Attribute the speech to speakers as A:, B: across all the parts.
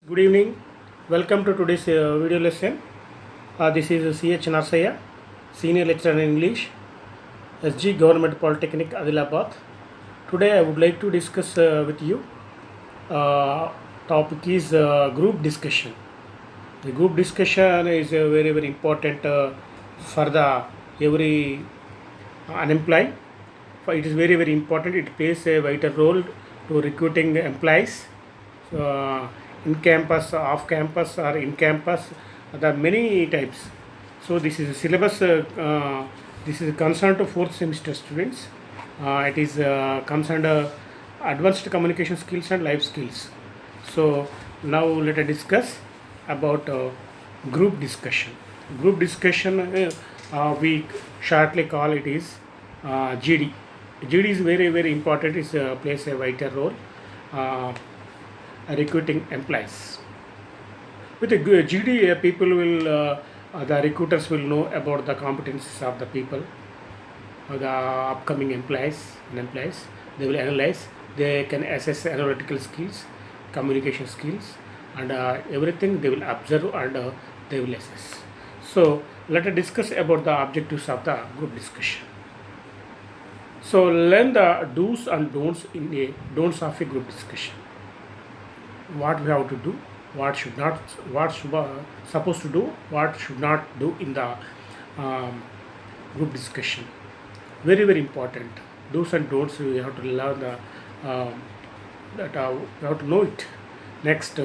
A: Good evening. Welcome to today's video lesson. This is C.H. Narsaya, Senior Lecturer in English, SG Government Polytechnic, Adilabad. Today I would like to discuss with you. Uh, Topic is group discussion. The group discussion is very important for the every unemployed. It is very important. It plays a vital role to recruiting employees. So, in campus, off campus, or in campus, there are many types. So this is a syllabus. This is concerned to fourth semester students. It is concerned advanced communication skills and life skills. So now let us discuss about group discussion. Group discussion we shortly call it is GD. GD is very important. It plays a vital role uh, recruiting employees. With a GD, people will the recruiters will know about the competencies of the people, the upcoming employees. They will analyze. They can assess analytical skills, communication skills, and everything. They will observe and they will assess. So let us discuss about the objectives of the group discussion. So learn the do's and don'ts of a group discussion. What we have to do, what should supposed to do, what should not do in the um, group discussion. Very important. Do's and don'ts we have to learn um, that we have to know it. Next,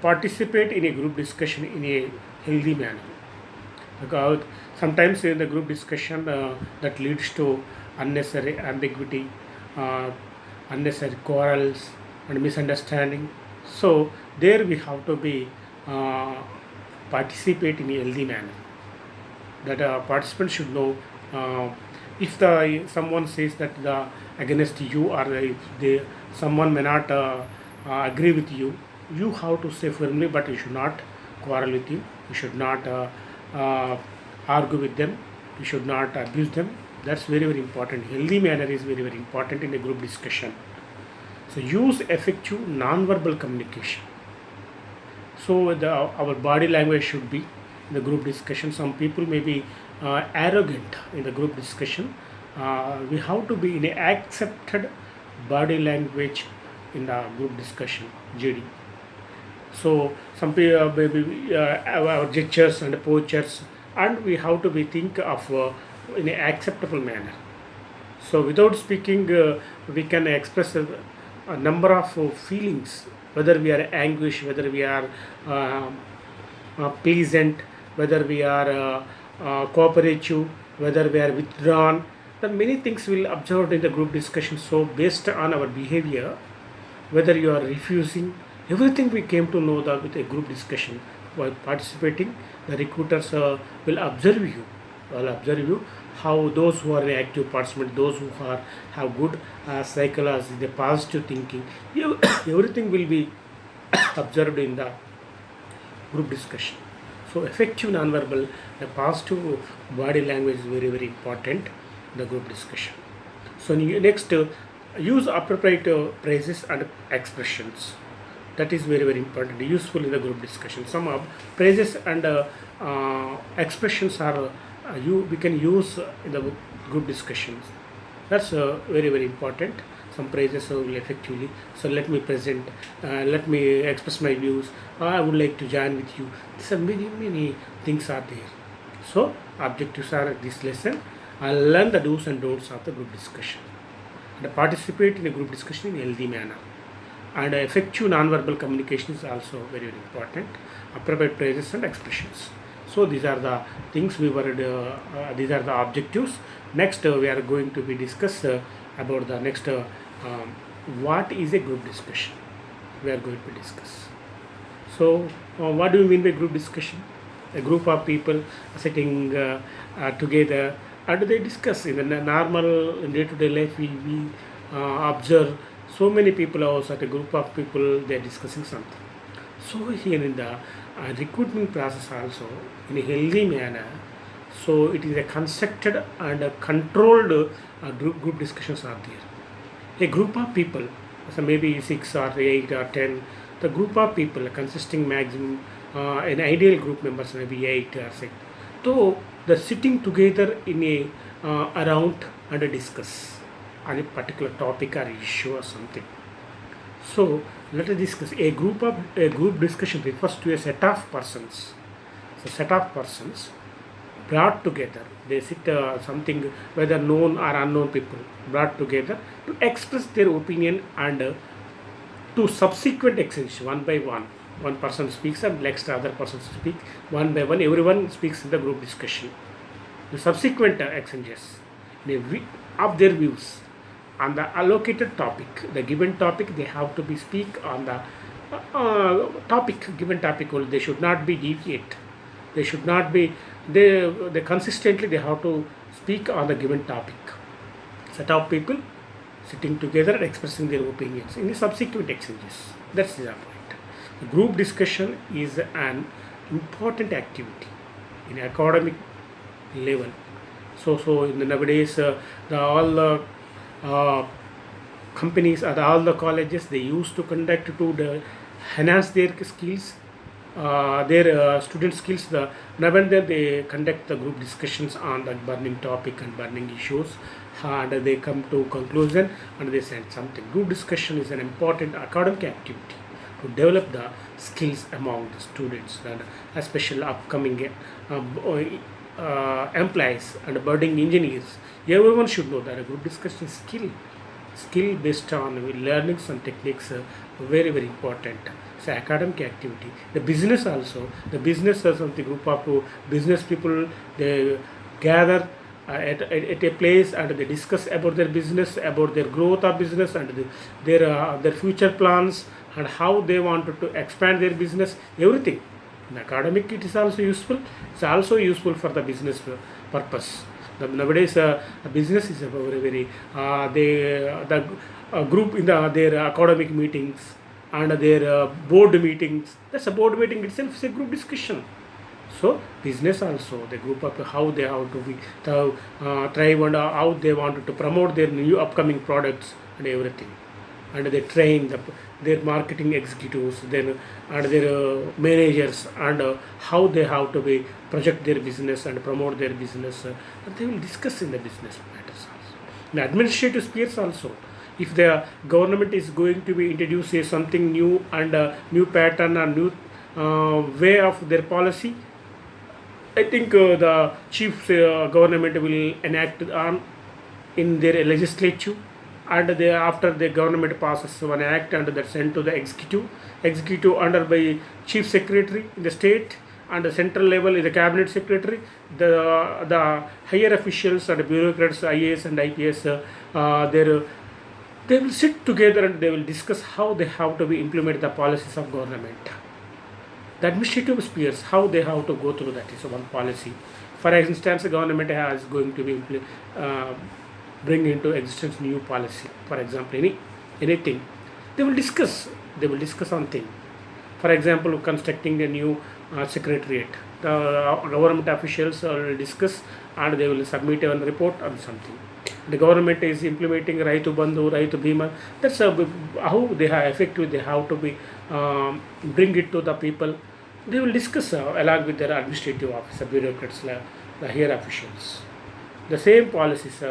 A: participate in a group discussion in a healthy manner, because sometimes in the group discussion that leads to unnecessary ambiguity, uh, unnecessary quarrels and misunderstanding. So there we have to be uh, participate in a healthy manner. That participants should know uh, if the someone says that the against you, or if they someone may not agree with you, you have to say firmly, but you should not quarrel with you. You should not uh, argue with them. You should not abuse them. That's very important. Healthy manner is very important in a group discussion. So use effective non-verbal communication. So our body language should be in the group discussion. Some people may be arrogant in the group discussion. We have to be in a accepted body language in the group discussion, GD. So some people maybe our gestures and postures, and we have to be think of in an acceptable manner. So without speaking, we can express a number of feelings, whether we are anguish, whether we are uh, pleasant, whether we are cooperative, whether we are withdrawn. The many things will observed in the group discussion. So based on our behavior, whether you are refusing, everything we came to know that with a group discussion. While participating, the recruiters will observe you how those who are an active participant, those who are have good psychology, the positive thinking, everything will be observed in the group discussion. So effective nonverbal, the positive body language is very important in the group discussion. So next, use appropriate phrases and expressions. That is very important, useful in the group discussion. Some phrases and expressions are we can use in the group discussions. That's very important. Some phrases will effectively. So let me express my views. I would like to join with you. These are many things are there. So objectives are this lesson. I'll learn the do's and don'ts of the group discussion and participate in a group discussion in a healthy manner. And effective non-verbal communication is also very important. Appropriate phrases and expressions. So these are the things we were. These are the objectives. Next, we are going to be discuss about the next. What is a group discussion? We are going to discuss. So, what do you mean by group discussion? A group of people sitting together and they discuss in the normal day-to-day life. We observe so many people also at a group of people they are discussing something. So here in the recruitment process also in a healthy manner. So it is a constructed and a controlled group discussions are there. A group of people, so maybe 6 or 8 or 10, The group of people consisting maximum an ideal group members maybe 8 or 6. So the sitting together in a around and discuss on a particular topic or issue or something. So let us discuss a group discussion refers to a set of persons. So set of persons brought together. They sit something whether known or unknown people brought together to express their opinion and to subsequent exchange one by one. One person speaks and next other person speak one by one. Everyone speaks in the group discussion. The subsequent exchanges of their views on the allocated topic, the given topic, they have to be speak on the given topic only. They should not be deviate. They should not be they consistently they have to speak on the given topic. Set of people sitting together and expressing their opinions in the subsequent exchanges. That's the point. The group discussion is an important activity in academic level. So in the nowadays, all the companies or all the colleges they used to conduct to enhance their skills, their student skills. Now and then they conduct the group discussions on the burning topic and burning issues, and they come to conclusion and they send something. Group discussion is an important academic activity to develop the skills among the students and especially upcoming employees and budding engineers. Everyone should know that a group discussion skill based on learnings and techniques very very important. So academic activity. The business also, the businesses of the group of business people, they gather at a place and they discuss about their business, about their growth of business and their future plans and how they wanted to expand their business, everything. In academic it is also useful. It's also useful for the business purpose. Nowadays the business is a very very the group in their academic meetings and their board meetings. That's a board meeting itself is a group discussion. So business also the group of how they have to be thrive and how they wanted to promote their new upcoming products and everything, and they train their marketing executives then and their managers and how they have to be project their business and promote their business, and they will discuss in the business matters also. In administrative spheres also, if the government is going to be introduce something new and new pattern and new way of their policy, I think the chief government will enact on in their legislature, and they, after the government passes one act and that sent to the executive under by chief secretary in the state, and the central level is the cabinet secretary. The higher officials and bureaucrats, IAS and IPS, they will sit together and they will discuss how they have to be implement the policies of government. The administrative spheres, how they have to go through that is one policy. For instance, the government has going to be bring into existence new policy. For example, anything they will discuss. They will discuss on thing. For example, constructing a new secretariat. The government officials will discuss and they will submit a report on something. The government is implementing Raitu Bandhu, Raitu Bhima. That's how they have effective. They have to be bring it to the people. They will discuss along with their administrative officer, bureaucrats, the higher officials. The same policies,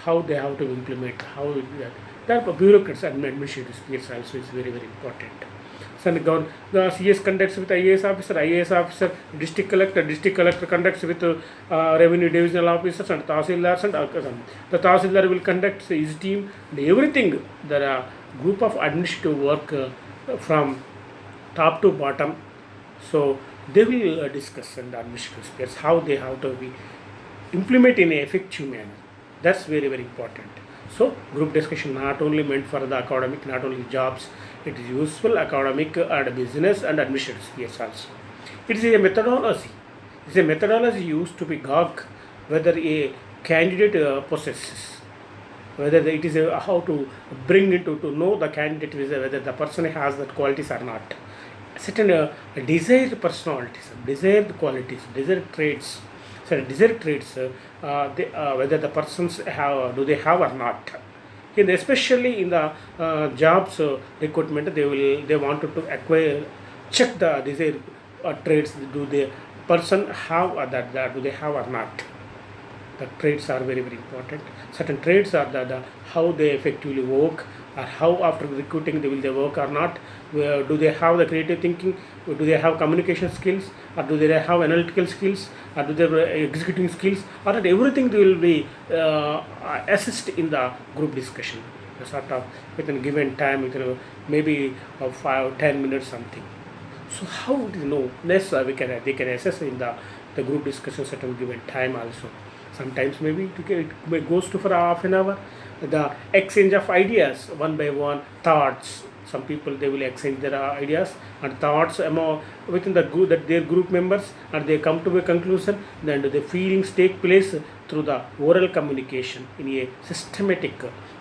A: how they have to implement, how that bureaucrats and administrative spheres also is very very important. So the CS conducts with IAS officer, district collector conducts with revenue divisional officers and tahsildars, and the tahsildar will conduct his team and everything. There are group of administrative work from top to bottom. So they will discuss in the administrative spheres how they have to be implement in an effective manner. That's very very important. So group discussion not only meant for the academic, not only jobs, it is useful academic and business and administrative spheres also. It is a methodology. It is a methodology used to be gauge whether a candidate possesses, whether it is how to bring into to know the candidate is whether the person has that qualities or not. Certain desired personalities, desired qualities, desired traits. So desired traits, whether the persons have do they have or not. especially in the jobs recruitment, they wanted to acquire, check the desired traits. Do the person have that do they have or not? The traits are very very important. Certain traits are the how they effectively work, or how after recruiting they work or not. Do they have the creative thinking? Do they have communication skills, or do they have analytical skills, or do they have executing skills, or that everything they will be assist in the group discussion, the sort of within given time, within maybe 5-10 minutes something. So how do you know? Yes, they can assess in the group discussions at a given time also. Sometimes maybe it goes to for half an hour. The exchange of ideas one by one, thoughts. Some people they will exchange their ideas and thoughts among within the group, that their group members, and they come to a conclusion. Then the feelings take place through the oral communication in a systematic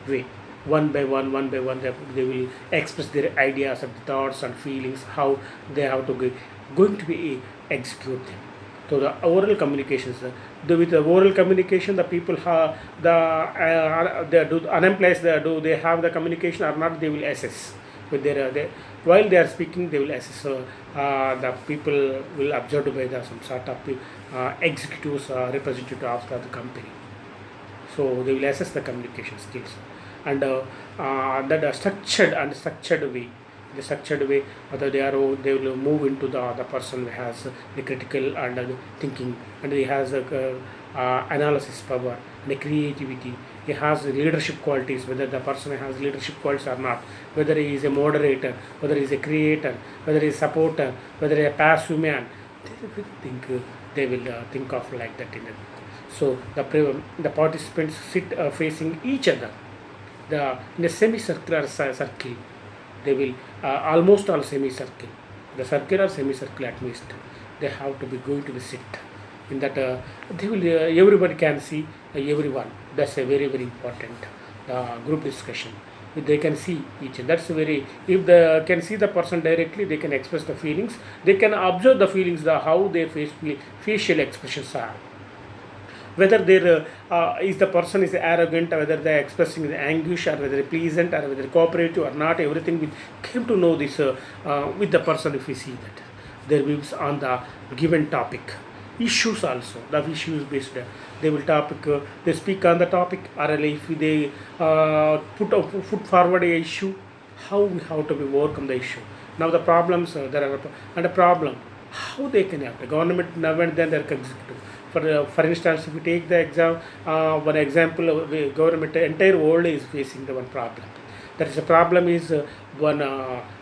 A: way. One by one, they will express their ideas and thoughts and feelings, how they have to going to be execute them. So the oral communications, with the oral communication, the people have the do unemployed, do they have the communication or not? They will assess with while they are speaking, they will assess. The people will observe by some sort of executives, representative of the company. So they will assess the communication skills, and that structured way, the structured way, whether they will move into the person who has the critical and thinking, and he has a analysis power and the creativity. He has the leadership qualities, whether the person has leadership qualities or not, whether he is a moderator, whether he is a creator, whether he is a supporter, whether he is a passive man. They will think of like that in it. So the participants sit facing each other, in a semicircular circle. They will almost all semicircle, the circle or semicircle at least. They have to be going to be sit in that. They will everybody can see everyone. That's a very very important group discussion. If they can see each other, that's very. If they can see the person directly, they can express the feelings. They can observe the feelings, how their facial expressions are, whether there is the person is arrogant, or whether they are expressing the anguish, or whether pleasant, or whether cooperative or not. Everything we came to know this with the person. If we see that their views on the given topic, issues also, the issues based, they will topic, they speak on the topic, or if they put forward a issue, how we have to be overcome the issue. Now the problems there are, and a problem, how they can have the government now and then they are executive. For instance, if we take the one example, the government, entire world is facing the one problem. That is the problem is one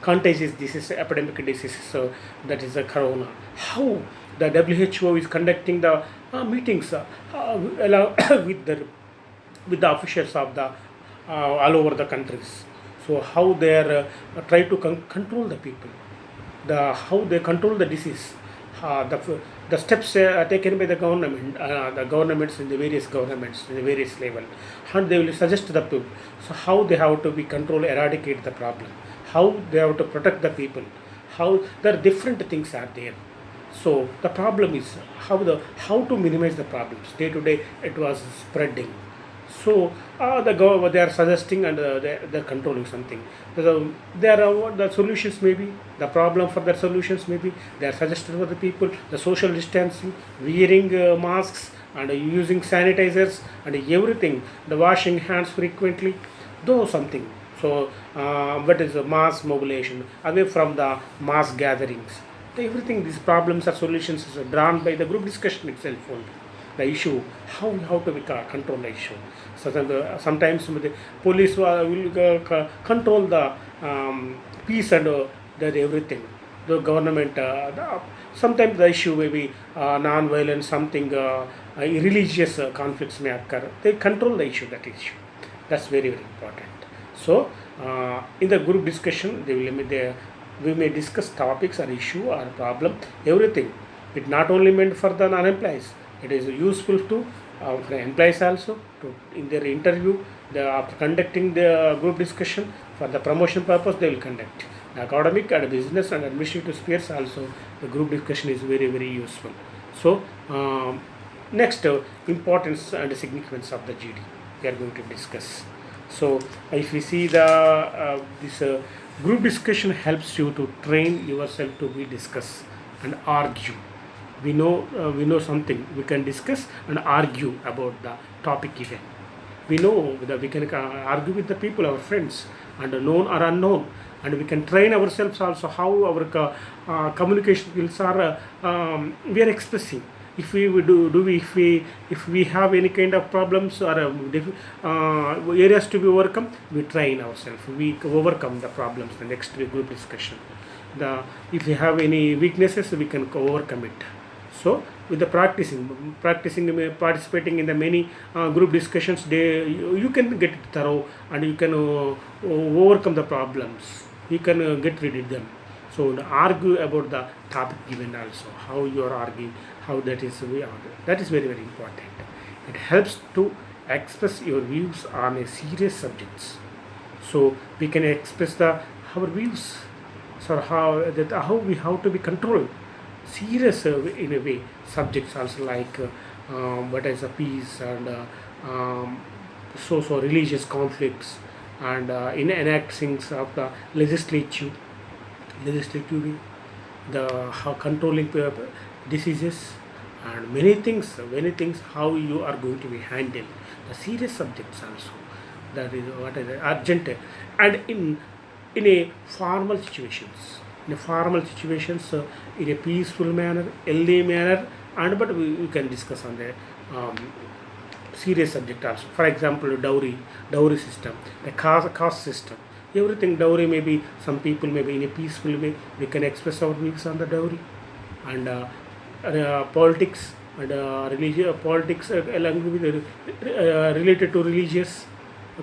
A: contagious disease, epidemic disease. So that is the corona. How the WHO is conducting the meetings with the officials of the all over the countries. So how they are try to control the people, how they control the disease, the steps taken by the governments in the various governments in the various level, and they will suggest to the people. So how they have to be control, eradicate the problem, how they have to protect the people, how there are different things are there. So the problem is how to minimize the problems. Day to day it was spreading. So they are suggesting, and they're controlling something. There are the solutions maybe, the problem for the solutions maybe, they are suggested for the people, the social distancing, wearing masks, and using sanitizers, and everything, the washing hands frequently, though something. So what is the mass mobilization, away from the mass gatherings. Everything, these problems or solutions is drawn by the group discussion itself only. The issue, how to control the issue. So sometimes the police will control the peace and that everything. The government, sometimes the issue may be non-violent, something religious conflicts may occur. They control the issue, that issue. That's very very important. So in the group discussion, we may discuss topics or issue or problem, everything. It not only meant for the non-employees. It is useful to for employees also, to in their interview. After conducting the group discussion for the promotion purpose, they will conduct. The academic and business and administrative spheres also, the group discussion is very very useful. So next, importance and significance of the GD we are going to discuss. So if we see the this group discussion helps you to train yourself to be discuss and argue. We know something, we can discuss and argue about the topic even. We know that we can argue with the people, our friends, and known or unknown, and we can train ourselves also how our communication skills are we are expressing. If we do we if we have any kind of problems or areas to be overcome, we train ourselves, we overcome the problems. The next group discussion, the if we have any weaknesses, we can overcome it. So with the practicing participating in the many group discussions, you can get thorough, and you can overcome the problems, you can get rid of them. So argue about the topic given also, how you are arguing, how that is we are, that is very very important. It helps to express your views on a serious subjects. So we can express the our views, so how we how to be controlled serious in a way subjects also, like what is a peace and so religious conflicts, and in enacting of the legislative, the how controlling diseases, and many things how you are going to be handled the serious subjects also. That is what is urgent. And in a formal situations, in a peaceful manner, healthy manner, and but we can discuss on the um, serious subject also. For example, dowry system, the caste system, everything. Dowry, maybe some people, maybe in a peaceful way we can express our views on the dowry. And politics and religious politics along with related to religious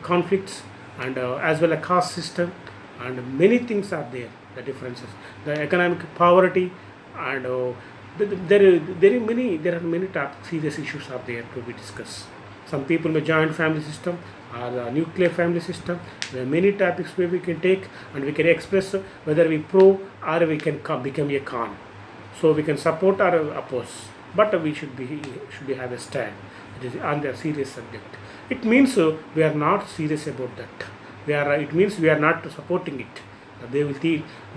A: conflicts, and as well as caste system, and many things are there, the differences, the economic poverty, and there are many serious issues are there to be discussed. Some people may joint family system or the nuclear family system. There are many topics where we can take, and we can express whether we pro or we can become a con. So we can support or oppose, but we should be have a stand. It is on the serious subject. It means we are not serious about that. It means we are not supporting it.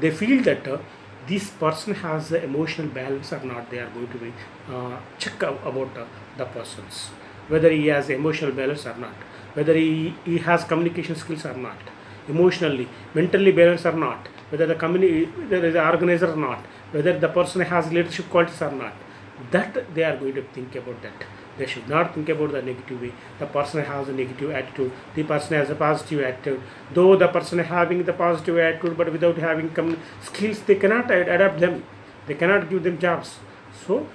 A: They feel that this person has the emotional balance or not. They are going to be check about the persons, whether he has emotional balance or not, whether he has communication skills or not, emotionally, mentally balance or not, whether whether the organizer or not, whether the person has leadership qualities or not. That they are going to think about that. They should not think about the negative way. The person has a negative attitude, the person has a positive attitude. Though the person having the positive attitude, but without having skills, they cannot adapt them, they cannot give them jobs. So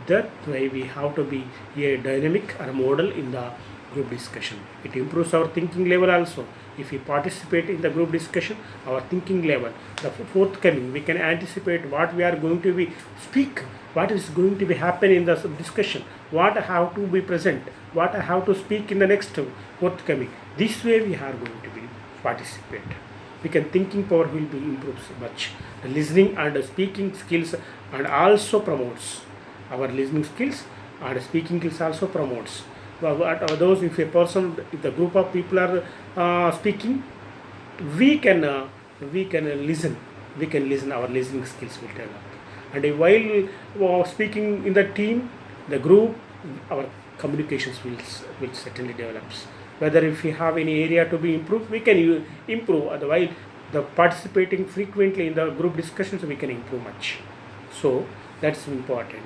A: that way we have to be a dynamic or model in the group discussion. It improves our thinking level also. If we participate in the group discussion, our thinking level, the forthcoming, we can anticipate what we are going to be speak, what is going to be happen in the discussion, what I have to be present, what I have to speak in the next forthcoming. This way we are going to be participate. We can thinking power will be improved much. The listening and the speaking skills, and also promotes our listening skills, and speaking skills also promotes. What are those? If if the group of people are speaking, we can listen. We can listen. Our listening skills will develop. And while speaking in the team, the group, our communications will certainly develops. Whether if we have any area to be improved, we can improve. Otherwise, the participating frequently in the group discussions, we can improve much. So that's important.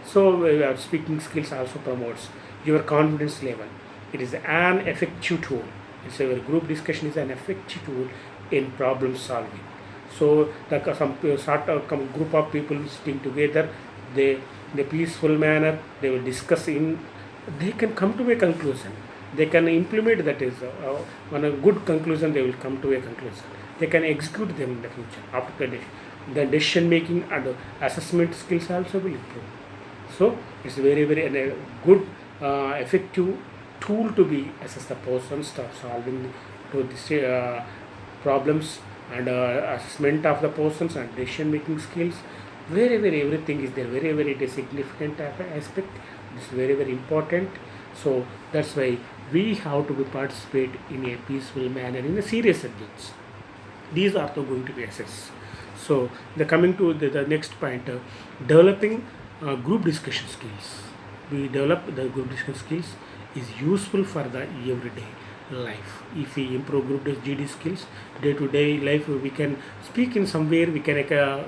A: So our speaking skills also promotes your confidence level. It is an effective tool. It's a group discussion is an effective tool in problem solving. So some sort of group of people sitting together, they in a peaceful manner, they will discuss in. They can come to a conclusion. They can implement that is on a good conclusion. They will come to a conclusion. They can execute them in the future after the decision making and assessment skills also will improve. So it's very very good effective tool to be assess the persons of solving to this problems, and assessment of the persons and decision making skills. Very very everything is there. Very very it is significant aspect. It's very very important. So that's why we have to be participate in a peaceful manner in a serious subjects. These are the going to be assessed. So the coming to the next point, developing group discussion skills. We develop the group discussion skills is useful for the everyday life. If we improve group GD skills, day to day life, we can speak in somewhere, we can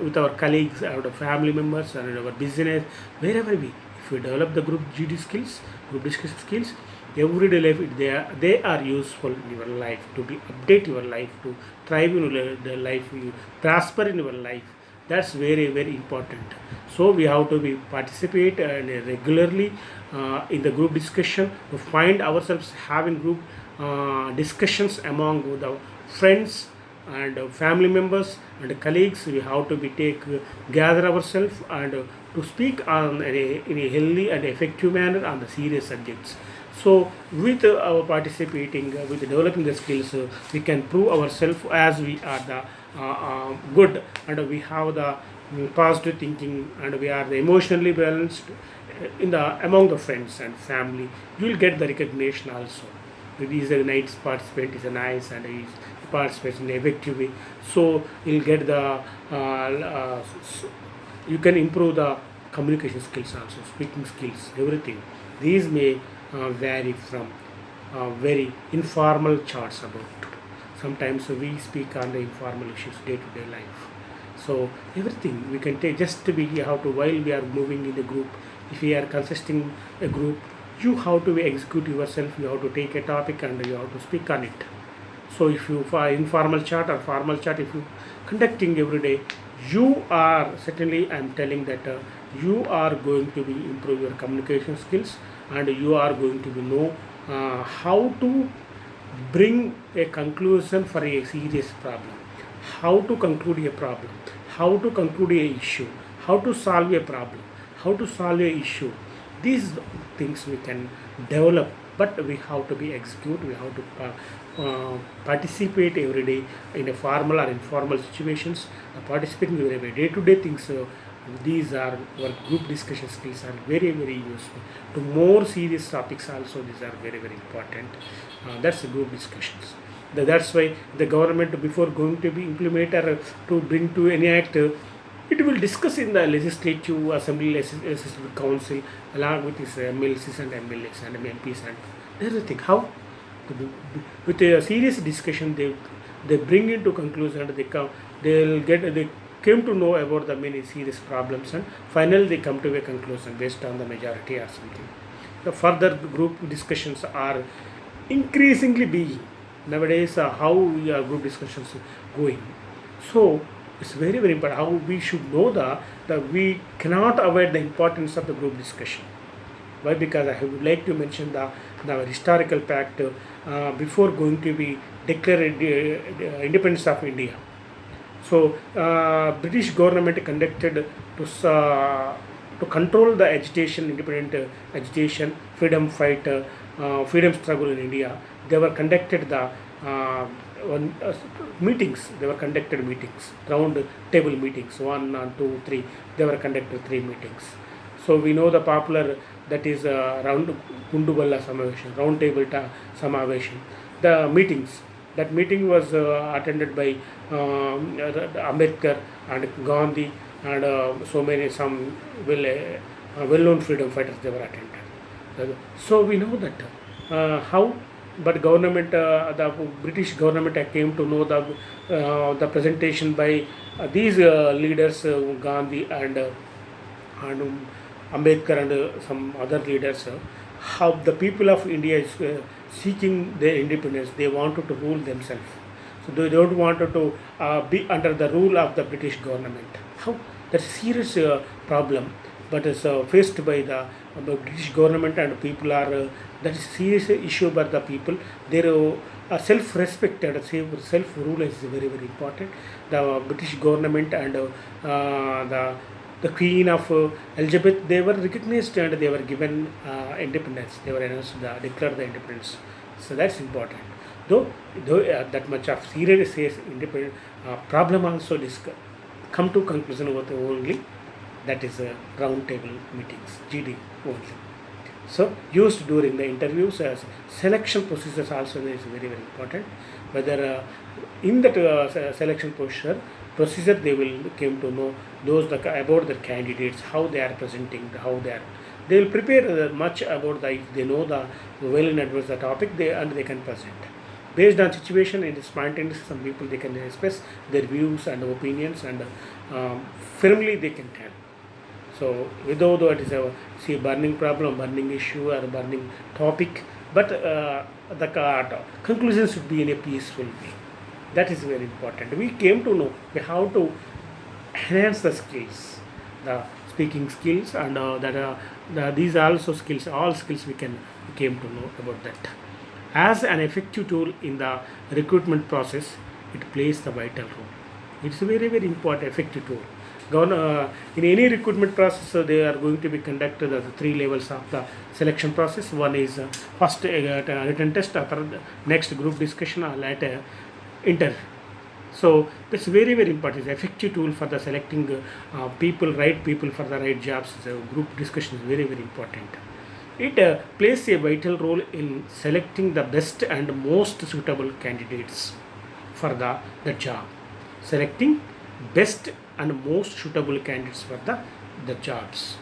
A: with our colleagues, our family members, and our business, wherever we. If we develop the group GD skills, group discussion skills, everyday life, they are useful in your life, to be update your life, to thrive in the life, you prosper in your life. That's very very important. So we have to be participate regularly in the group discussion, to find ourselves having group discussions among the friends and family members and colleagues. We have to be gather ourselves and to speak in a healthy and effective manner on the serious subjects. So with our participating, with developing the skills, we can prove ourselves as we are the good, and we have the positive thinking, and we are the emotionally balanced in the among the friends and family. You will get the recognition also. These are nice participant is a nice and is participates in an effective way. So you'll get the you can improve the communication skills also, speaking skills, everything. These may vary from very informal chats about. Sometimes we speak on the informal issues, day-to-day life. So everything we can take just to be how to while we are moving in a group. If we are consisting a group, you have to execute yourself. You have to take a topic and you have to speak on it. So if you for informal chat or formal chat, if you conducting every day, you are certainly, I'm telling that you are going to be improve your communication skills, and you are going to be know how to bring a conclusion for a serious problem, how to conclude a problem, how to conclude a issue, how to solve a problem, how to solve a issue. These things we can develop, but we have to be execute. We have to participate every day in a formal or informal situations. Participating in every day-to-day things. These are our group discussion skills are very very useful. To more serious topics also, these are very very important. That's the group discussions. That's why the government, before going to be implement or to bring to any act, it will discuss in the legislative assembly, legislative council, along with its MLCs and MLAs and MPs and everything. How with a serious discussion, they bring into conclusion, and they came to know about the many serious problems, and finally they come to a conclusion based on the majority or something. The further group discussions are increasingly being nowadays. How we are group discussions going. So it's very very important how we should know that we cannot avoid the importance of the group discussion. Why? Because I would like to mention the historical fact before going to be declared independence of India. So British government conducted to control the agitation, independent agitation, freedom fight, freedom struggle in India. They were conducted the meetings. They were conducted meetings, round table meetings, 1 2 3. They were conducted 3 meetings. So we know the popular, that is round Gunduballa Samavesham, round table Samavesham. The meetings. That meeting was attended by Ambedkar and Gandhi and so many some well-known freedom fighters. They were attended. So we know that how, but government, the British government came to know the presentation by these leaders, Gandhi and Ambedkar and some other leaders, how the people of India is seeking their independence. They wanted to rule themselves. So they don't want to be under the rule of the British government. How? That's a serious problem, but it's faced by the British government, and people are that is serious issue by the people. Their self-respect and self-rule is very very important. The British government and the Queen of Elizabeth, they were recognized and they were given independence. They were announced declared the independence. So that's important. Though that much of serious independent problem also come to conclusion over the only, that is round table meetings, GD only. So used during the interviews as selection procedures also is very very important. Whether in that selection procedure they will came to know those about the candidates, how they are presenting, how they will prepare much about the, if they know the well in advance the topic, they can present based on situation. It is spontaneous. Some people they can express their views and opinions, and firmly they can tell. So without it is a see burning problem, burning issue, or burning topic, but the conclusion should be in a peaceful way. That is very important. We came to know how to enhance the skills, the speaking skills, and these are also skills. All skills we came to know about that. As an effective tool in the recruitment process, it plays the vital role. It's a very very important effective tool. In any recruitment process, they are going to be conducted at the three levels of the selection process. One is first written test, next group discussion, or later interview. So that's very very important. It's effective tool for the selecting right people for the right jobs. So group discussion is very very important. It plays a vital role in selecting the best and most suitable candidates for the job. Selecting best and most suitable candidates for the jobs.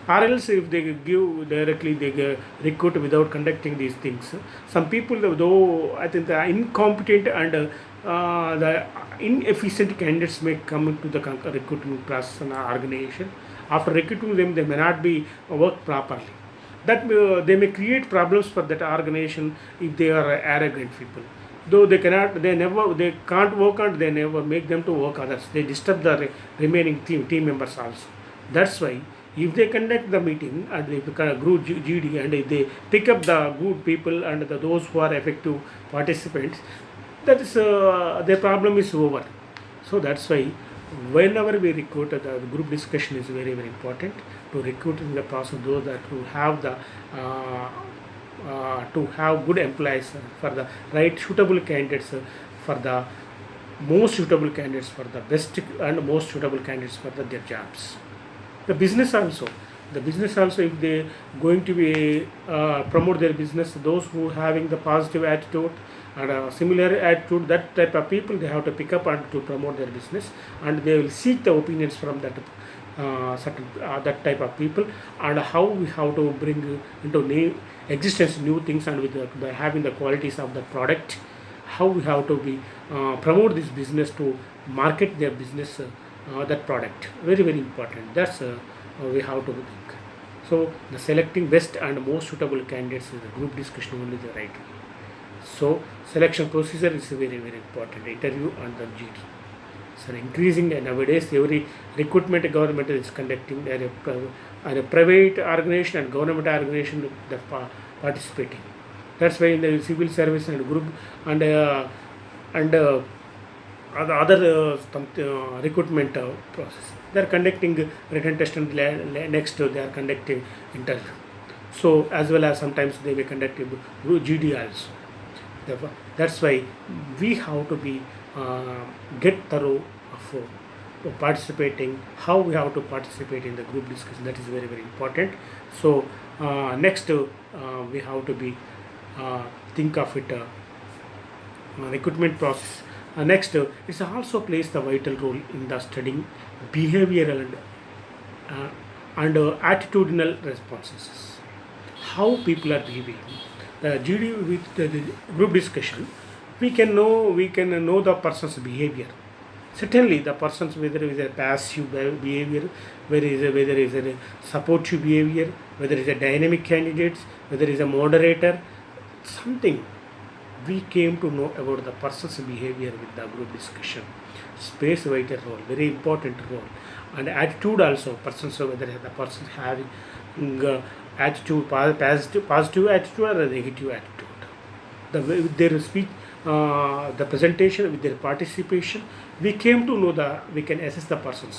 A: Or else if they give directly, they recruit without conducting these things. Some people, though I think the incompetent and the inefficient candidates may come into the recruitment process and organization. After recruiting them, they may not be work properly. That they may create problems for that organization if they are arrogant people. Though they can't work, and they never make them to work others. They disturb the remaining team members also. That's why if they conduct the meeting and they group GD, and if they pick up the good people and those who are effective participants, that is their problem is over. So that's why whenever we recruit, the group discussion is very very important to recruit in the process those that who have the to have good employees for the right suitable candidates for the most suitable candidates for the best and most suitable candidates for their jobs. The business also, if they going to be promote their business, those who having the positive attitude and a similar attitude, that type of people they have to pick up and to promote their business, and they will seek the opinions from that certain that type of people, and how we have to bring into new existence new things, and with the having the qualities of the product, how we have to be promote this business to market their business, that product, very very important. That's we have to think. So the selecting best and most suitable candidates is a group discussion only the right way. So selection procedure is very very important. Interview and the GD. So increasing, and nowadays every recruitment government is conducting, a private organization and government organization that participating. That's why in the civil service and group and the other recruitment process, they are conducting written test, and next they are conducting interview. So as well as sometimes they may conduct GD also. Therefore, that's why we have to be get thorough of participating, how we have to participate in the group discussion. That is very very important. So next we have to be think of it recruitment process. Next, it also plays the vital role in the studying behavioral and attitudinal responses. How people are behaving. The GD with the group discussion, we can know the person's behavior. Certainly, the person's whether it is a passive behavior, whether it is a supportive behavior, whether it is a dynamic candidate, whether it is a moderator, something we came to know about the person's behavior with the group discussion. Space vital role, very important role, and attitude also. Persons, whether the person having attitude, positive attitude or a negative attitude. With their speech, the presentation, with their participation, we came to know we can assess the person,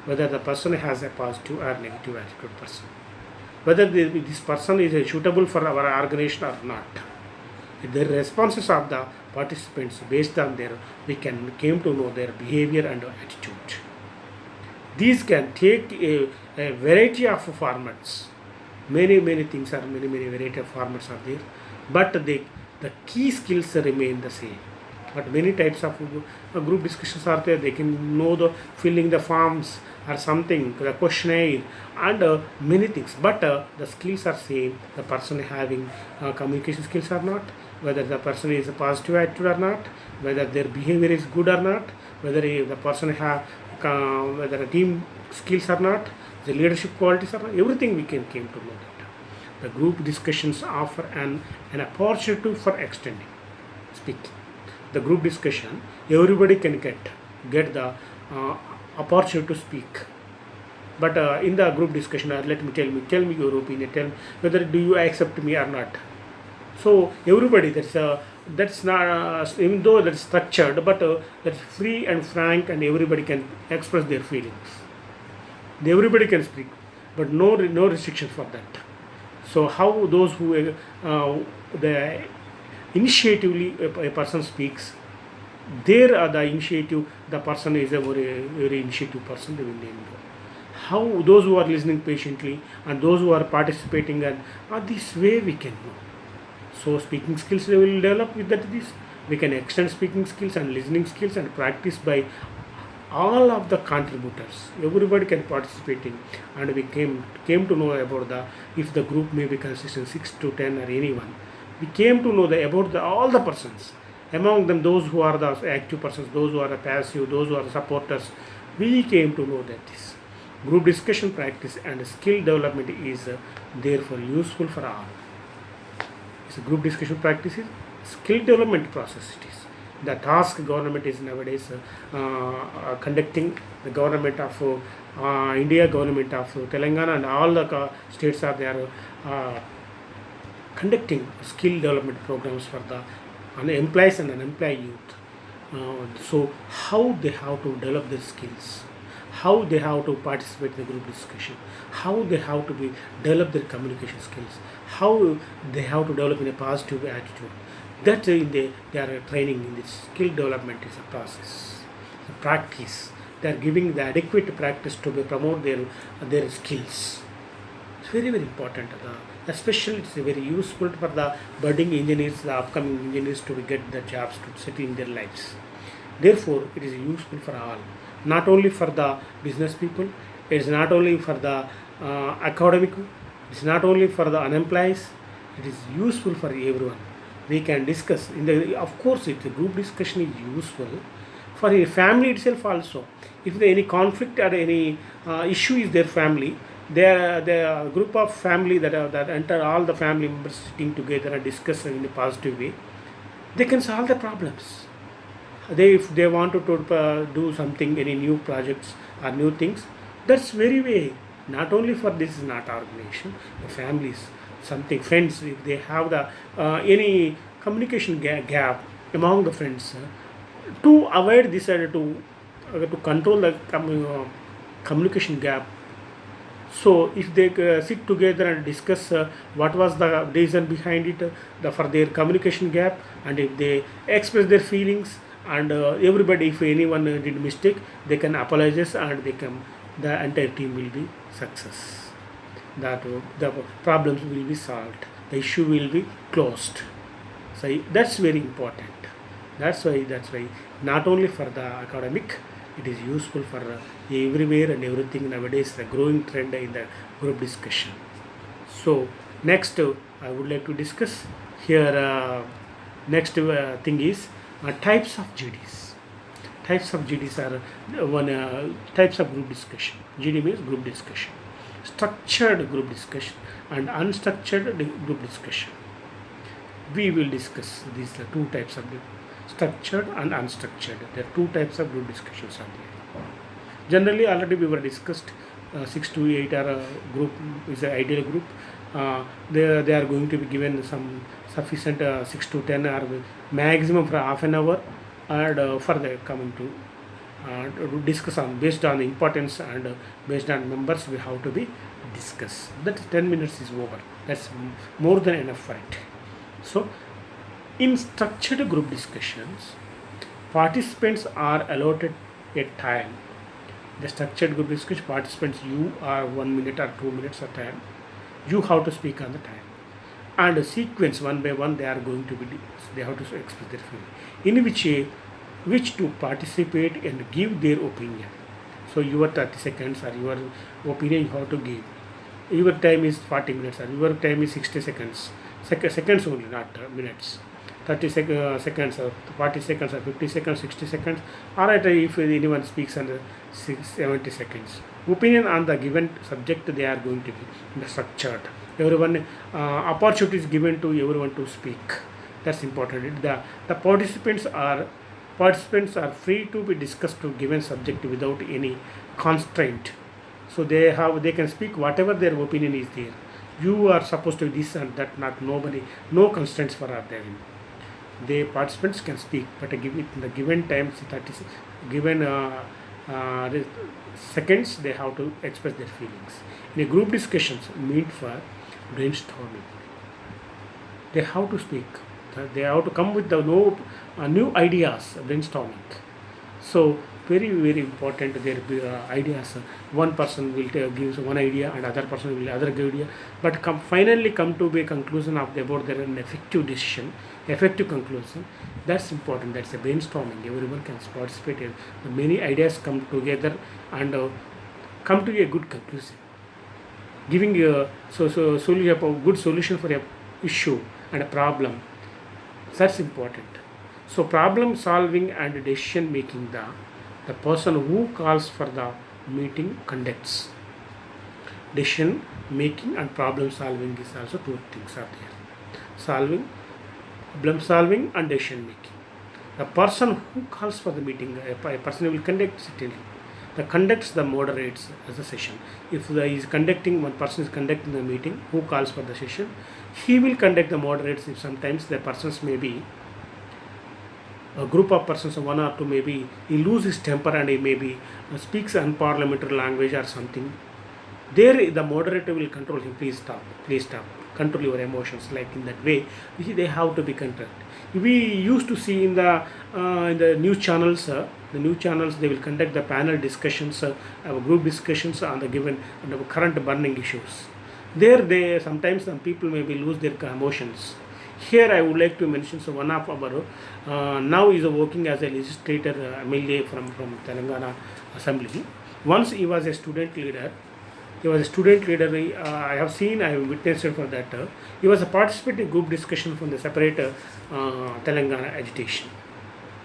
A: whether the person has a positive or negative attitude person, whether this person is suitable for our organization or not. The responses of the participants, based on we came to know their behavior and attitude. These can take a variety of formats. Many things are, many variety of formats are there, but the key skills remain the same. But many types of group discussions are there. They can know the filling the forms or something, the questionnaire, and many things. But the skills are same. The person having communication skills or not, whether the person is a positive attitude or not, whether their behavior is good or not, whether the person have whether a team skills or not, the leadership qualities or not, everything we came to know that. The group discussions offer an opportunity for extending speaking. The group discussion, everybody can get the opportunity to speak. But in the group discussion, let me tell me your opinion, tell me whether do you accept me or not. So everybody, that's not even though that's structured, but that's free and frank, and everybody can express their feelings. Everybody can speak, but no restriction for that. So how those who the initiatively a person speaks, there are the initiative, the person is a very initiative person, they will name it. How those who are listening patiently and those who are participating, and this way we can know. So speaking skills they will develop with that. This we can extend speaking skills and listening skills and practice by all of the contributors. Everybody can participate in, and we came to know about the, if the group may be consisting 6 to 10 or anyone. We came to know about all the persons. Among them, those who are the active persons, those who are the passive, those who are the supporters. We came to know that this group discussion practice and skill development is therefore useful for all. It's a group discussion practice is skill development process. It is the task government is nowadays conducting. The government of India, government of Telangana, and all the states are there conducting skill development programs for the employees and unemployed youth. So how they have to develop their skills, how they have to participate in the group discussion, how they have to develop their communication skills, how they have to develop in a positive attitude. That they are training in this skill development is a process, a practice. They are giving the adequate practice to promote their skills. It's very important. Especially it's very useful for the budding engineers, the upcoming engineers to get the jobs to settle in their lives. Therefore, it is useful for all, not only for the business people, it is not only for the academic, it is not only for the unemployed, it is useful for everyone. We can discuss in the, of course, it's a group discussion is useful for a family itself also. If there any conflict or any issue is their family, the group of family that enter all the family members sitting together and discuss in a positive way, they can solve the problems. If they want to do something, any new projects or new things, that's very way. Not only for this is not organization, the families, something friends, if they have the any communication gap among the friends, to avoid this to control the communication gap. So if they sit together and discuss what was the reason behind it, for their communication gap, and if they express their feelings, and everybody, if anyone did mistake, they can apologize, and the entire team will be success. That the problems will be solved, the issue will be closed. So that's very important. That's why not only for the academic, it is useful for everywhere and everything nowadays. The growing trend in the group discussion. So next, I would like to discuss here. Next thing is types of GDs. Types of GDs are types of group discussion. GD means group discussion. Structured group discussion and unstructured group discussion. We will discuss these two types of structured and unstructured. There are two types of group discussions are there. Generally, already we were discussed 6 to 8 are a group is an ideal group. They are going to be given some sufficient 6 to 10 or maximum for half an hour, and further coming to discuss on based on the importance and based on numbers we have to be discussed. That 10 minutes is over. That's more than enough for it. So in structured group discussions, participants are allotted a time. The structured group discussion participants, you are 1 minute or 2 minutes of time. You have to speak on the time. And a sequence one by one they are going to be, they have to express their feeling, in which to participate and give their opinion. So your 30 seconds or your opinion you have to give. Your time is 40 minutes or your time is 60 seconds. Seconds only, not minutes. 30 seconds or 40 seconds or 50 seconds, 60 seconds. Alright, if anyone speaks under 70 seconds. Opinion on the given subject they are going to be structured. Everyone opportunity is given to everyone to speak. That's important. The participants are free to be discussed to given subject without any constraint. So they can speak whatever their opinion is there. You are supposed to this and that, not nobody, no constraints for are there. The participants can speak, but give it in the given time, 30 given seconds, they have to express their feelings. In a group discussions meet for brainstorming, they have to speak. They have to come with the new ideas, brainstorming. So very very important their ideas. One person will gives one idea and other person will other idea, but finally come to be a conclusion of about their an effective decision, effective conclusion. That's important. That's a brainstorming. Everyone can participate in. The many ideas come together and come to a good conclusion, giving a good solution for a issue and a problem. That's important. So problem solving and decision making, the person who calls for the meeting conducts. Decision making and problem solving is also two things are there. Solving, problem solving and decision making. The person who calls for the meeting, a person will conduct certainly. The conducts, the moderates as a session. If is conducting, one person is conducting the meeting, who calls for the session, he will conduct the moderates. If sometimes the persons may be a group of persons, one or two, maybe he loses his temper and he maybe speaks unparliamentary language or something. There the moderator will control him. Please stop, control your emotions. Like in that way, they have to be controlled. We used to see in the news channels. The news channels, they will conduct the panel discussions, group discussions on the given and the current burning issues. There, they sometimes some people maybe lose their emotions. Here I would like to mention, so one of our now is working as a legislator, MLA from Telangana Assembly. Once he was a student leader. I have seen, I have witnessed for that. He was a participating group discussion from the separate Telangana agitation.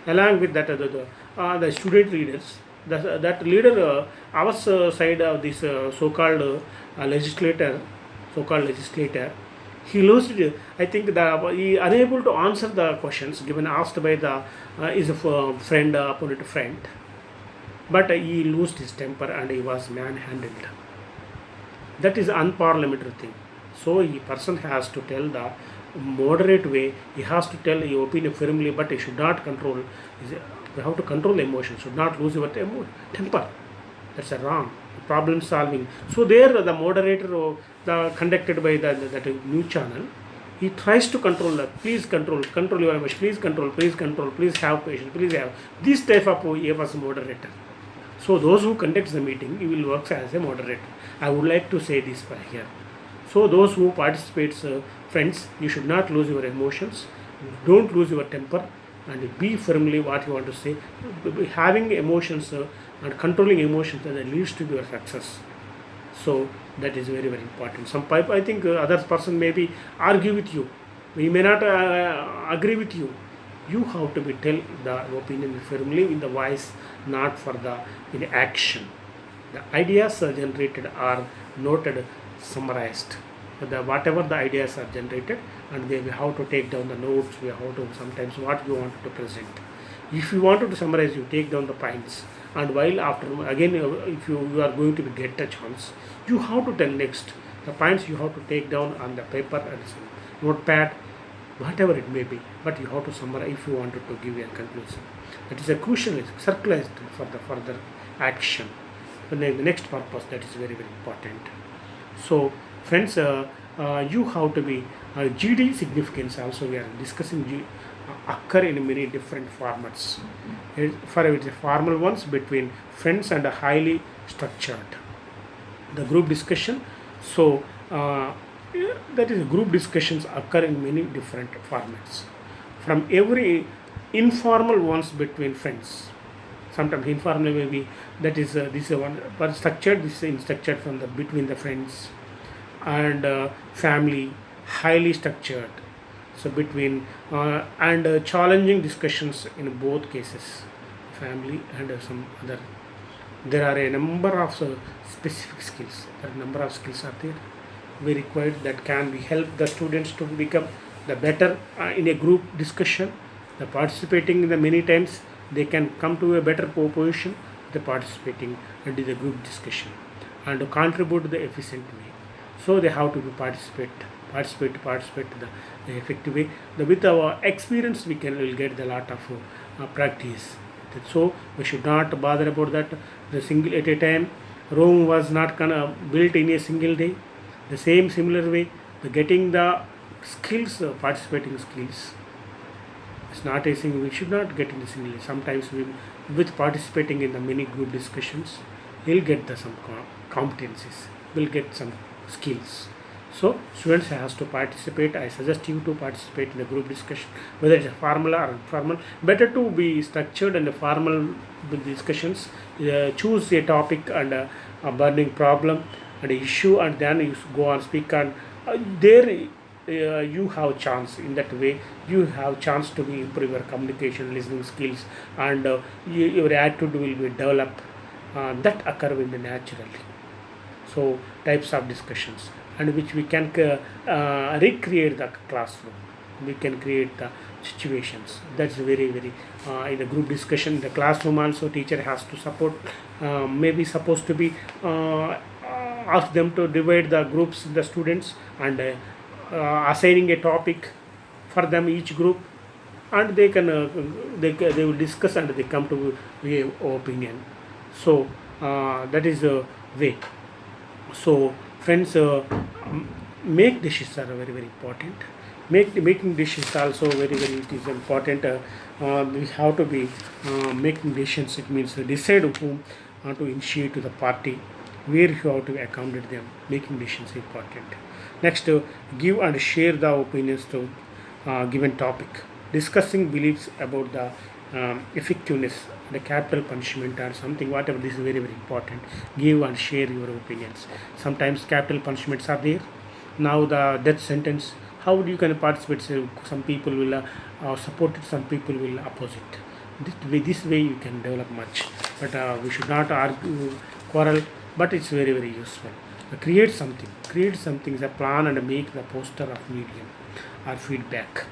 A: Along with that, the student leaders, that leader, our side of this so-called legislator, he lost it. I think he unable to answer the questions given asked by the his friend, opponent friend, but he lost his temper and he was manhandled. That is unparliamentary thing. So a person has to tell the moderate way. He has to tell your opinion firmly, but he should not control. You have to control emotions. Should not lose your temper. That's a wrong. Problem solving. So there the moderator, the conducted by that new channel, he tries to control that. Please control your emotion. Please control. Please have patience. Please have this type of was moderator. So those who conduct the meeting, he will work as a moderator. I would like to say this here. So those who participate, friends, you should not lose your emotions. Don't lose your temper and be firmly what you want to say. Having emotions and controlling emotions that leads to your success. So that is very very important. Some I think other person maybe argue with you. We may not agree with you. You have to be tell the opinion firmly in the voice, not for the in action. The ideas are generated are noted, summarized. Whatever the ideas are generated, and we have to take down the notes. We have to sometimes what you want to present. If you wanted to summarize, you take down the points. And while after again, if you are going to get a chance, you have to tell next the points. You have to take down on the paper and some notepad, whatever it may be. But you have to summarize if you wanted to give a conclusion. That is a crucial circularized for the further action. The next purpose, that is very very important. So friends, you have to be GD significance also we are discussing occur in many different formats. For the formal ones between friends and highly structured. The group discussion So that is, group discussions occur in many different formats, from every informal ones between friends, sometimes informal maybe, that is this is one, but structured, this is structured from the between the friends, and family, highly structured, so between and challenging discussions in both cases, family and some other. There are a number of specific skills, there are number of skills are there we required that can be help the students to become the better in a group discussion. The participating in the many times, they can come to a better position, the participating and in the group discussion, and to contribute the efficient way. So they have to be participate the effective way. With our experience, we can will get the lot of practice. So we should not bother about that. The single at a time, Rome was not built in a single day. The same similar way, the getting the skills, participating skills, it's not a single. We should not get in a single. Sometimes we, with participating in the many group discussions, we'll get the some competencies. We'll get some skills. So students has to participate. I suggest you to participate in the group discussion, whether it's a formal or informal. Better to be structured and formal with discussions. Choose a topic and a burning problem and a issue, and then you go on speak, and there you have chance. In that way, you have chance to be improve your communication, listening skills, and your attitude will be developed. That occur in the naturally. So types of discussions, and which we can recreate the classroom, we can create the situations. That's very in the group discussion, the classroom also teacher has to support, maybe supposed to be ask them to divide the groups, the students, and assigning a topic for them each group, and they can they will discuss and they come to a opinion. So that is a way. So friends, make dishes are very important. Making dishes also very it is important. We have to be making decisions. It means decide whom to initiate to the party, where you have to accommodate them. Making decisions important. Next, give and share the opinions to given topic. Discussing beliefs about the effectiveness, the capital punishment or something, whatever. This is very important. Give and share your opinions. Sometimes capital punishments are there. Now the death sentence. How you can participate? So some people will support it, some people will oppose it. This way you can develop much. But we should not argue, quarrel. But it's very useful. Create something. Create something as a plan and make the poster of medium or feedback.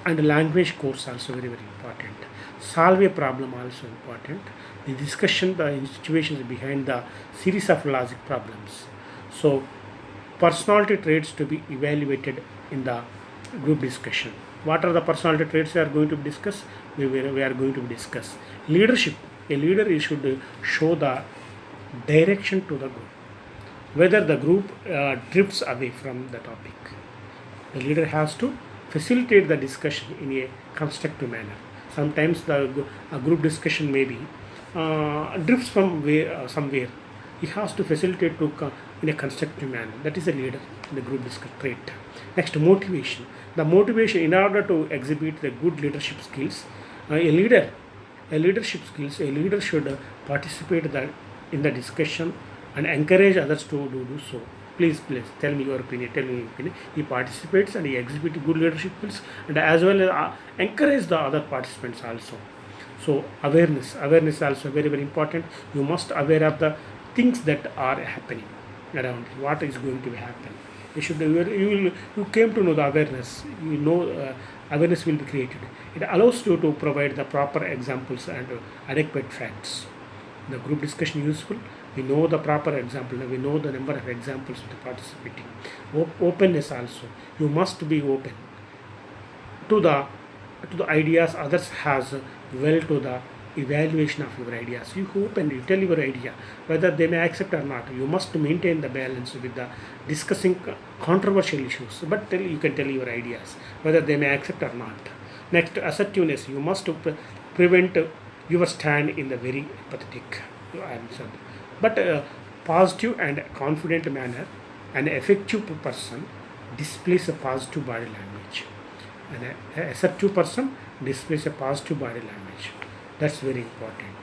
A: And language course also very important. Solve a problem also important. The discussion, the situations behind the series of logic problems. So personality traits to be evaluated in the group discussion. What are the personality traits we are going to discuss? We are going to discuss leadership. A leader should show the direction to the group, whether the group drifts away from the topic. The leader has to facilitate the discussion in a constructive manner. Sometimes a group discussion maybe drifts from somewhere. He has to facilitate to in a constructive manner. That is a leader in the group discussion trait. Next, motivation. The motivation in order to exhibit the good leadership skills, a leadership skills, a leader should participate in the discussion and encourage others to do so. Please tell me your opinion. Tell me your opinion. He participates and he exhibits good leadership skills, and as well as encourage the other participants also. So awareness is also very important. You must aware of the things that are happening around you. What is going to happen? You came to know the awareness. You know awareness will be created. It allows you to provide the proper examples and adequate facts. The group discussion useful. We know the proper example. We know the number of examples to participating. Openness also. You must be open to the ideas others has, well, to the evaluation of your ideas. You open, you tell your idea whether they may accept or not. You must maintain the balance with the discussing controversial issues, but you can tell your ideas whether they may accept or not. Next, assertiveness. You must prevent your stand in the very pathetic answer, but positive and confident manner. An effective person displays a positive body language. An assertive person displays a positive body language. That's very important.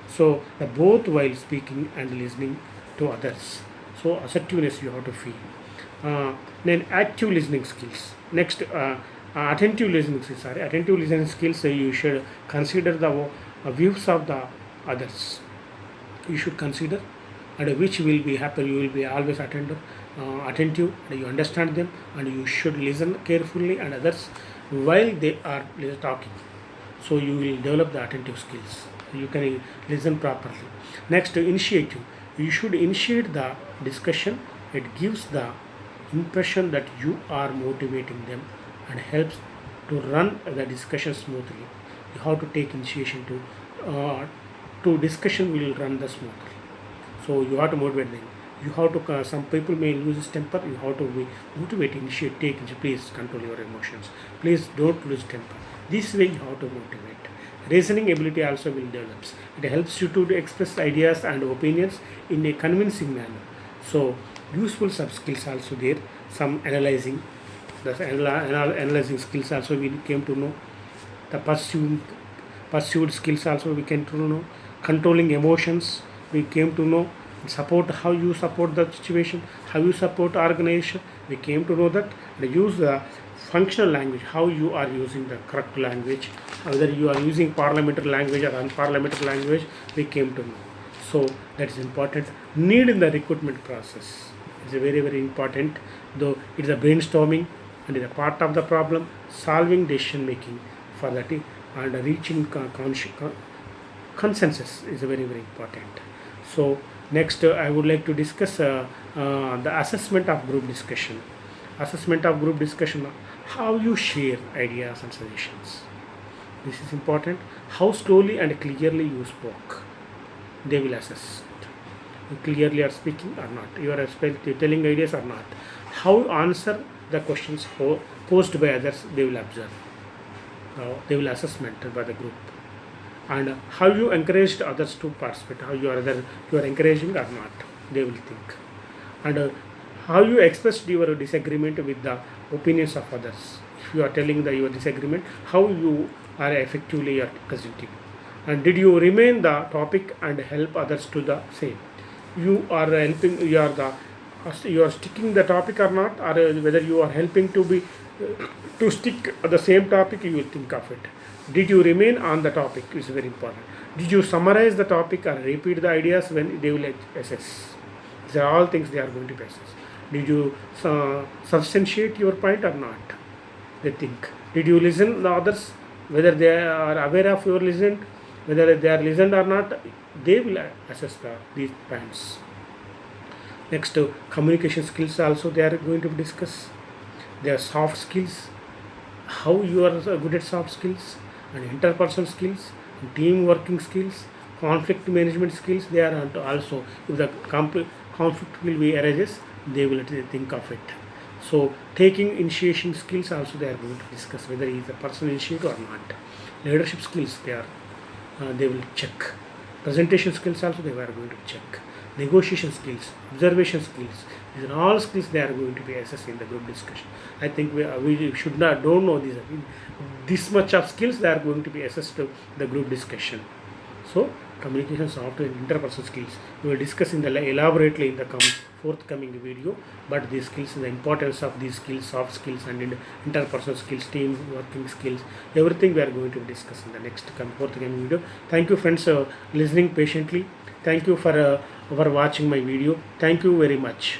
A: So both while speaking and listening to others. So assertiveness you have to feel. Then active listening skills. Next, attentive listening skills. Sorry, attentive listening skills. You should consider the views of the others. You should consider, and which will be happen. You will be always attentive. And you understand them, and you should listen carefully and others while they are talking. So you will develop the attentive skills. You can listen properly. Next, initiative. You should initiate the discussion. It gives the impression that you are motivating them and helps to run the discussion smoothly. You have to take initiation to discussion will run the smoothly. So you have to motivate them. You have to some people may lose temper. You have to be motivate, initiate, take. Please control your emotions. Please don't lose temper. This way you have to motivate. Reasoning ability also will develop. It helps you to express ideas and opinions in a convincing manner. So useful sub skills also there. Some analyzing, the analyzing skills also we came to know. The pursued skills also we came to know. Controlling emotions we came to know. Support, how you support the situation, how you support organization, we came to know that. And use the functional language, how you are using the correct language, whether you are using parliamentary language or unparliamentary language, we came to know. So that is important. Need in the recruitment process is very very important, though it is a brainstorming and is a part of the problem solving, decision making for that, and reaching consensus is very very important. So next, I would like to discuss the assessment of group discussion. Assessment of group discussion, how you share ideas and suggestions. This is important. How slowly and clearly you spoke. They will assess it. You clearly are speaking or not. You are telling ideas or not. How answer the questions posed by others, they will observe. They will assessment by the group. And how you encouraged others to participate, how you are encouraging or not, they will think. And how you expressed your disagreement with the opinions of others. If you are telling your disagreement, how you are effectively presenting. And did you remain the topic and help others to the same? You are helping. You are sticking the topic or not, or whether you are helping to stick the same topic. You will think of it. Did you remain on the topic is very important. Did you summarize the topic or repeat the ideas when they will assess? These are all things they are going to assess. Did you substantiate your point or not? They think. Did you listen the others? Whether they are aware of your listen, whether they are listened or not, they will assess these points. Next, communication skills also they are going to discuss. Their soft skills, how you are good at soft skills, and interpersonal skills, and team working skills, conflict management skills. They are also, if the conflict will be arises, they will think of it. So taking initiation skills also they are going to discuss, whether he is a person initiate or not. Leadership skills they will check. Presentation skills also they are going to check. Negotiation skills, observation skills, these are all skills they are going to be assessed in the group discussion. I think we should don't know this much of skills they are going to be assessed to the group discussion. So communication software and interpersonal skills we will discuss elaborately in the forthcoming video. But these skills, the importance of these skills, soft skills and interpersonal skills, team working skills, everything we are going to discuss in the next forthcoming video. Thank you friends listening patiently. Thank you for watching my video. Thank you very much.